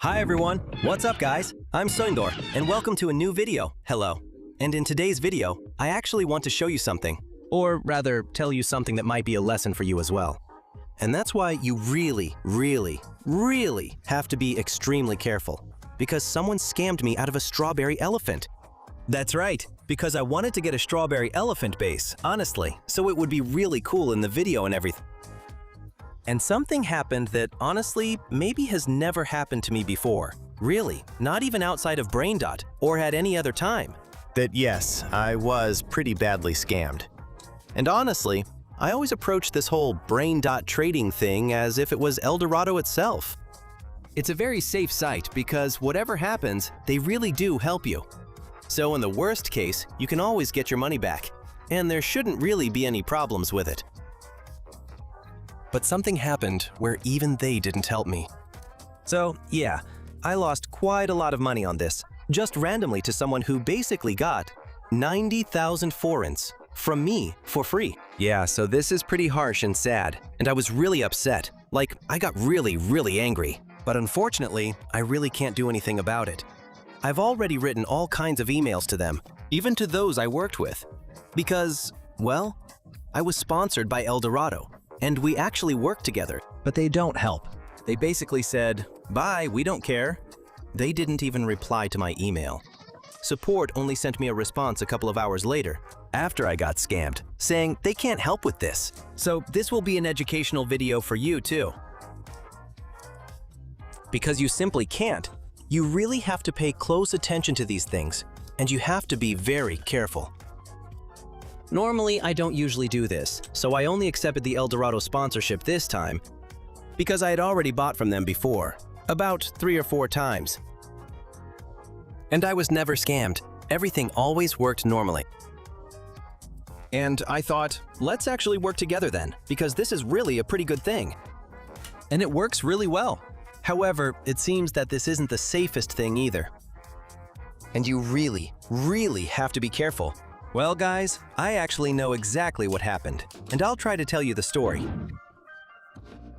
Hi everyone, what's up guys? I'm Soindor, and welcome to a new video. Hello. And in today's video, I actually want to show you something. Or rather, tell you something that might be a lesson for you as well. And that's why you really have to be extremely careful. Because someone scammed me out of a strawberry elephant. That's right, because I wanted to get a strawberry elephant base, honestly, so it would be really cool in the video and everything. And something happened that, honestly, maybe has never happened to me before. Really, not even outside of Brainrot or at any other time. That yes, I was pretty badly scammed. And honestly, I always approached this whole Brainrot trading thing as if it was Eldorado itself. It's a very safe site because whatever happens, they really do help you. So in the worst case, you can always get your money back. And there shouldn't really be any problems with it. But something happened where even they didn't help me. So yeah, I lost quite a lot of money on this, just randomly to someone who basically got 90,000 forints from me for free. Yeah, so this is pretty harsh and sad, and I was really upset. Like, I got really angry. But unfortunately, I really can't do anything about it. I've already written all kinds of emails to them, even to those I worked with. Because, well, I was sponsored by Eldorado. And we actually work together, but they don't help. They basically said, bye, we don't care. They didn't even reply to my email. Support only sent me a response a couple of hours later, after I got scammed, saying they can't help with this. So this will be an educational video for you too. Because you simply can't. You really have to pay close attention to these things, and you have to be very careful. Normally, I don't usually do this, so I only accepted the Eldorado sponsorship this time because I had already bought from them before, about 3 or 4 times. And I was never scammed. Everything always worked normally. And I thought, let's actually work together then, because this is really a pretty good thing. And it works really well. However, it seems that this isn't the safest thing either. And you really have to be careful. Well guys, I actually know exactly what happened, and I'll try to tell you the story.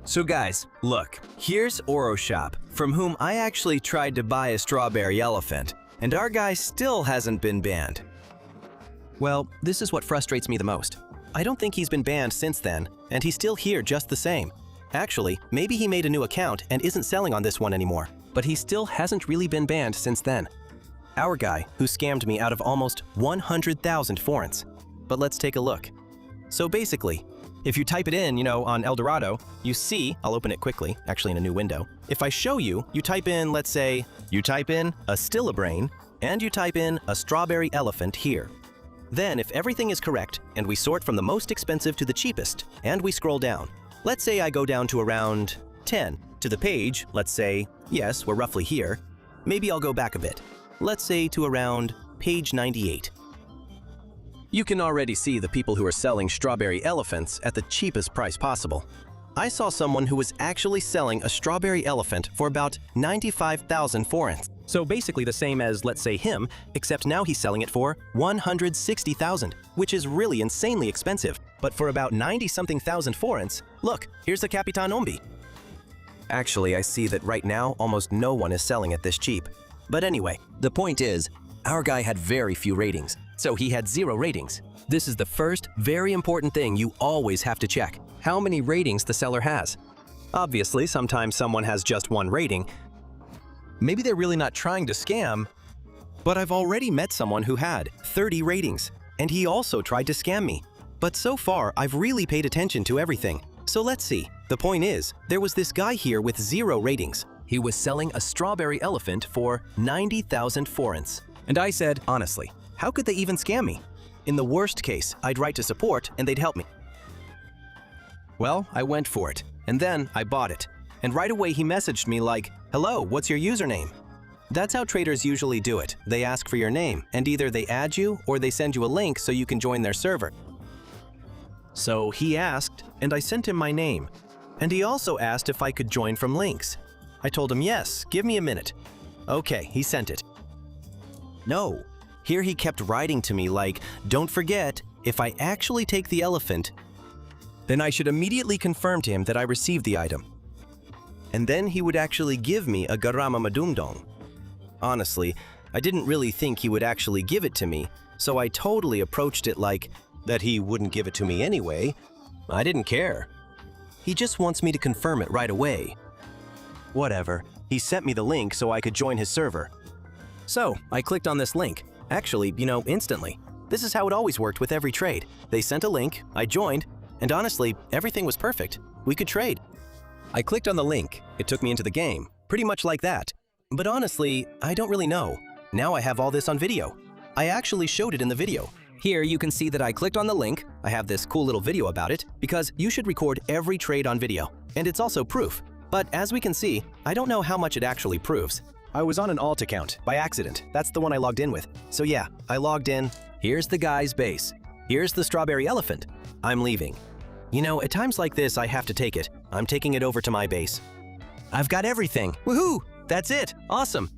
So guys, look, here's Oro Shop, from whom I actually tried to buy a strawberry elephant, and our guy still hasn't been banned. Well, this is what frustrates me the most. I don't think he's been banned since then, and he's still here just the same. Actually, maybe he made a new account and isn't selling on this one anymore, but he still hasn't really been banned since then. Our guy, who scammed me out of almost 100,000 forints. But let's take a look. So basically, if you type it in, on Eldorado, you see, I'll open it quickly, actually in a new window. If I show you, you type in, let's say, you type in a Stillabrain, and you type in a strawberry elephant here. Then if everything is correct, and we sort from the most expensive to the cheapest, and we scroll down, let's say I go down to around 10 to the page, let's say, yes, we're roughly here. Maybe I'll go back a bit. Let's say to around page 98. You can already see the people who are selling strawberry elephants at the cheapest price possible. I saw someone who was actually selling a strawberry elephant for about 95,000 forints. So basically the same as, let's say, him, except now he's selling it for 160,000, which is really insanely expensive. But for about 90-something thousand forints, look, here's the Capitan Ombi. Actually, I see that right now almost no one is selling it this cheap. But anyway, the point is, our guy had very few ratings, so he had 0 ratings. This is the first, very important thing you always have to check, how many ratings the seller has. Obviously, sometimes someone has just 1 rating. Maybe they're really not trying to scam, but I've already met someone who had 30 ratings, and he also tried to scam me. But so far, I've really paid attention to everything. So let's see. The point is, there was this guy here with 0 ratings. He was selling a strawberry elephant for 90,000 forints. And I said, honestly, how could they even scam me? In the worst case, I'd write to support and they'd help me. Well, I went for it, and then I bought it. And right away he messaged me like, hello, what's your username? That's how traders usually do it. They ask for your name, and either they add you or they send you a link so you can join their server. So he asked, and I sent him my name. And he also asked if I could join from links. I told him yes, give me a minute. Okay, he sent it. No, here he kept writing to me like, don't forget, if I actually take the elephant, then I should immediately confirm to him that I received the item. and then he would actually give me a garama madumdong. Honestly, I didn't really think he would actually give it to me, so I totally approached it like that he wouldn't give it to me anyway. I didn't care. He just wants me to confirm it right away. Whatever, he sent me the link so I could join his server. So, I clicked on this link. Actually, instantly. This is how it always worked with every trade. They sent a link, I joined, and honestly, everything was perfect. We could trade. I clicked on the link. It took me into the game, pretty much like that. But honestly, I don't really know. Now I have all this on video. I actually showed it in the video. Here you can see that I clicked on the link. I have this cool little video about it because you should record every trade on video. And it's also proof. But as we can see, I don't know how much it actually proves. I was on an alt account by accident. That's the one I logged in with. So yeah, I logged in. Here's the guy's base. Here's the strawberry elephant. I'm leaving. At times like this, I have to take it. I'm taking it over to my base. I've got everything. Woohoo! That's it. Awesome.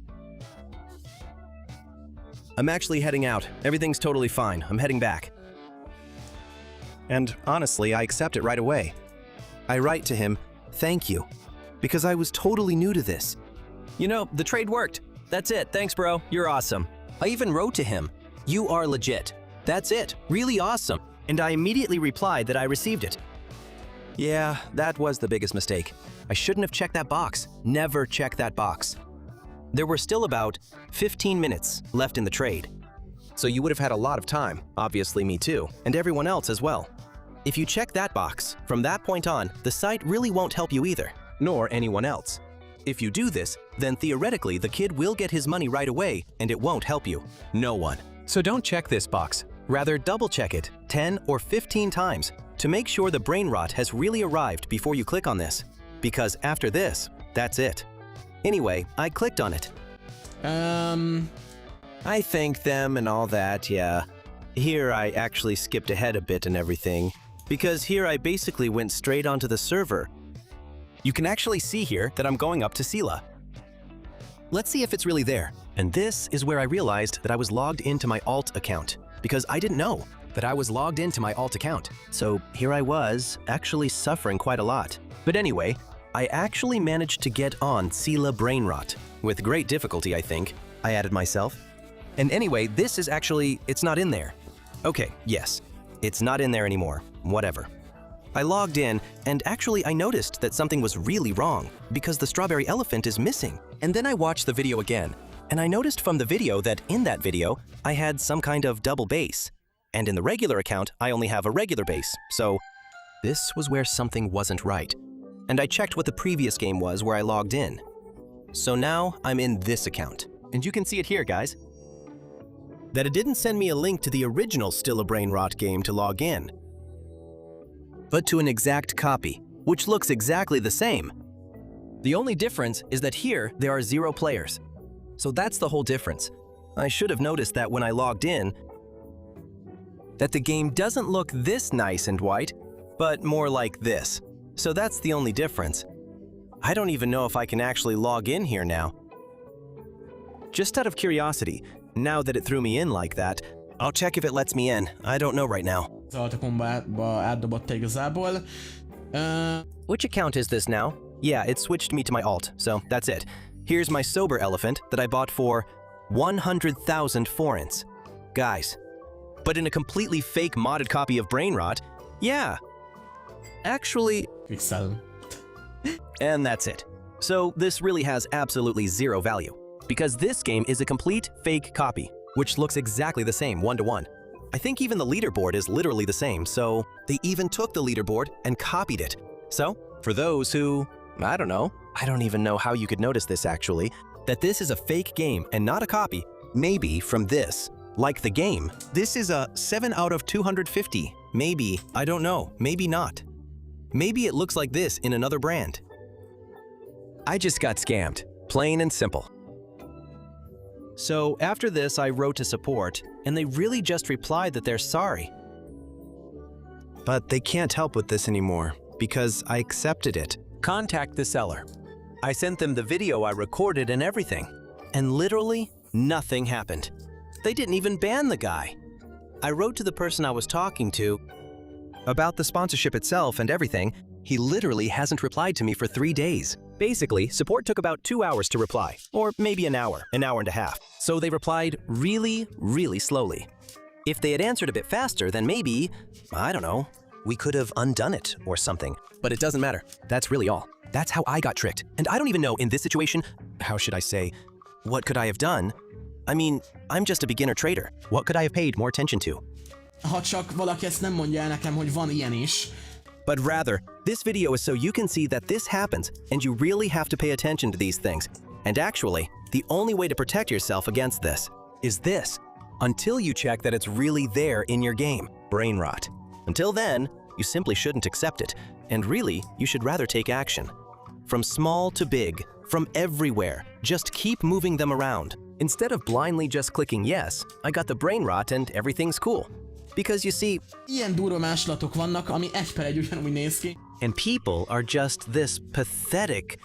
I'm actually heading out. Everything's totally fine. I'm heading back. And honestly, I accept it right away. I write to him, thank you, because I was totally new to this. The trade worked. That's it. Thanks, bro. You're awesome. I even wrote to him, you are legit. That's it. Really awesome. And I immediately replied that I received it. Yeah, that was the biggest mistake. I shouldn't have checked that box. Never check that box. There were still about 15 minutes left in the trade. So you would have had a lot of time, obviously me too, and everyone else as well. If you check that box, from that point on, the site really won't help you either, nor anyone else. If you do this, then theoretically the kid will get his money right away and it won't help you. No one. So don't check this box. Rather double check it 10 or 15 times to make sure the brain rot has really arrived before you click on this. Because after this, that's it. Anyway, I clicked on it. I thanked them and all that, yeah. Here I actually skipped ahead a bit and everything, because here I basically went straight onto the server. You can actually see here that I'm going up to Sila. Let's see if it's really there. And this is where I realized that I was logged into my alt account, because I didn't know that I was logged into my alt account. So here I was, actually suffering quite a lot. But anyway, I actually managed to get on Sila Brainrot. With great difficulty, I think. I added myself. And anyway, this is actually, it's not in there. Okay, yes, it's not in there anymore. Whatever. I logged in, and actually I noticed that something was really wrong, because the strawberry elephant is missing. And then I watched the video again, and I noticed from the video that in that video, I had some kind of double base. And in the regular account, I only have a regular base, so this was where something wasn't right. And I checked what the previous game was where I logged in. So now I'm in this account, and you can see it here, guys. That it didn't send me a link to the original Still a Brainrot game to log in, but to an exact copy, which looks exactly the same. The only difference is that here there are 0 players. So that's the whole difference. I should have noticed that when I logged in, that the game doesn't look this nice and white, but more like this. So that's the only difference. I don't even know if I can actually log in here now. Just out of curiosity, now that it threw me in like that, I'll check if it lets me in. I don't know right now. Which account is this now? Yeah, it switched me to my alt, so that's it. Here's my sober elephant that I bought for 100,000 forints. Guys, but in a completely fake modded copy of Brainrot, yeah. Actually, and that's it. So this really has absolutely 0 value, because this game is a complete fake copy, which looks exactly the same, 1-to-1. I think even the leaderboard is literally the same, so they even took the leaderboard and copied it. So, for those who, I don't even know how you could notice this actually, that this is a fake game and not a copy, maybe from this. Like the game, this is a 7 out of 250. Maybe, I don't know, maybe not. Maybe it looks like this in another brand. I just got scammed, plain and simple. So after this, I wrote to support, and they really just replied that they're sorry. But they can't help with this anymore, because I accepted it. Contact the seller. I sent them the video I recorded and everything, and literally nothing happened. They didn't even ban the guy. I wrote to the person I was talking to about the sponsorship itself and everything. He literally hasn't replied to me for 3 days, Basically, support took about 2 hours to reply, or maybe an hour and a half. So they replied really, really slowly. If they had answered a bit faster, then maybe, I don't know, we could have undone it or something. But it doesn't matter. That's really all. That's how I got tricked. And I don't even know in this situation, how should I say, what could I have done? I mean, I'm just a beginner trader. What could I have paid more attention to? Ha csak valaki ezt nem mondja el nekem, hogy van ilyen is. But rather, this video is so you can see that this happens, and you really have to pay attention to these things. And actually, the only way to protect yourself against this is this, until you check that it's really there in your game, Brainrot. Until then, you simply shouldn't accept it, and really, you should rather take action. From small to big, from everywhere, just keep moving them around. Instead of blindly just clicking yes, I got the Brainrot and everything's cool. Because you see, Ilyen durva másolatok vannak, ami 1/1 ugyanúgy néz ki. and people are just this pathetic,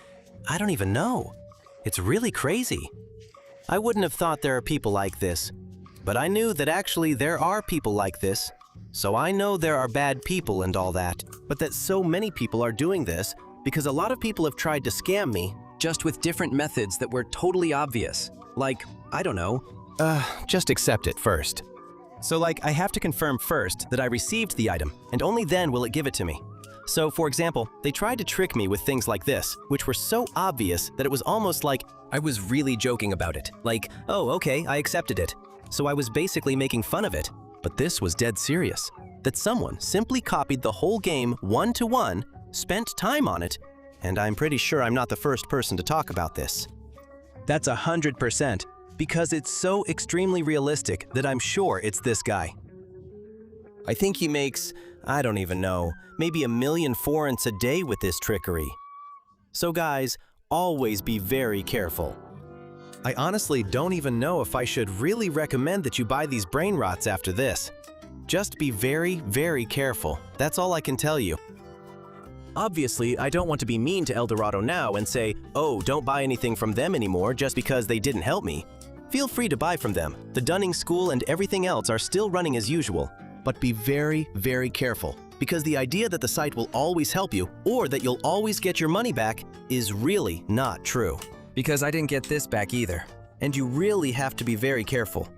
I don't even know. It's really crazy. I wouldn't have thought there are people like this, but I knew that actually there are people like this. So I know there are bad people and all that, but that so many people are doing this because a lot of people have tried to scam me just with different methods that were totally obvious. Like, I don't know, just accept it first. So like, I have to confirm first that I received the item, and only then will it give it to me. So for example, they tried to trick me with things like this, which were so obvious that it was almost like I was really joking about it. Like, oh, okay, I accepted it. So I was basically making fun of it. But this was dead serious. That someone simply copied the whole game 1-to-1, spent time on it, and I'm pretty sure I'm not the first person to talk about this. That's 100%, because it's so extremely realistic that I'm sure it's this guy. I think he makes, I don't even know, maybe 1 million forints a day with this trickery. So guys, always be very careful. I honestly don't even know if I should really recommend that you buy these Brainrots after this. Just be very, very careful. That's all I can tell you. Obviously, I don't want to be mean to Eldorado now and say, oh, don't buy anything from them anymore just because they didn't help me. Feel free to buy from them. The Dunning School and everything else are still running as usual. But be very, very careful, because the idea that the site will always help you or that you'll always get your money back is really not true. Because I didn't get this back either. And you really have to be very careful.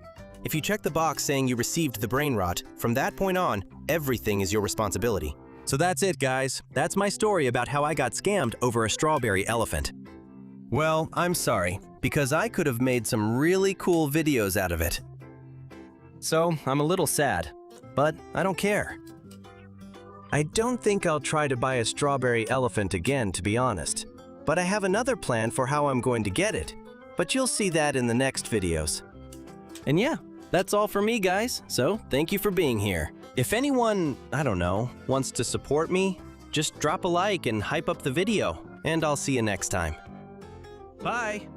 If you check the box saying you received the Brainrot, from that point on, everything is your responsibility. So that's it, guys. That's my story about how I got scammed over a strawberry elephant. Well, I'm sorry, because I could have made some really cool videos out of it. So, I'm a little sad, but I don't care. I don't think I'll try to buy a strawberry elephant again, to be honest. But I have another plan for how I'm going to get it. But you'll see that in the next videos. And yeah, that's all for me, guys. So, thank you for being here. If anyone, I don't know, wants to support me, just drop a like and hype up the video, and I'll see you next time. Bye!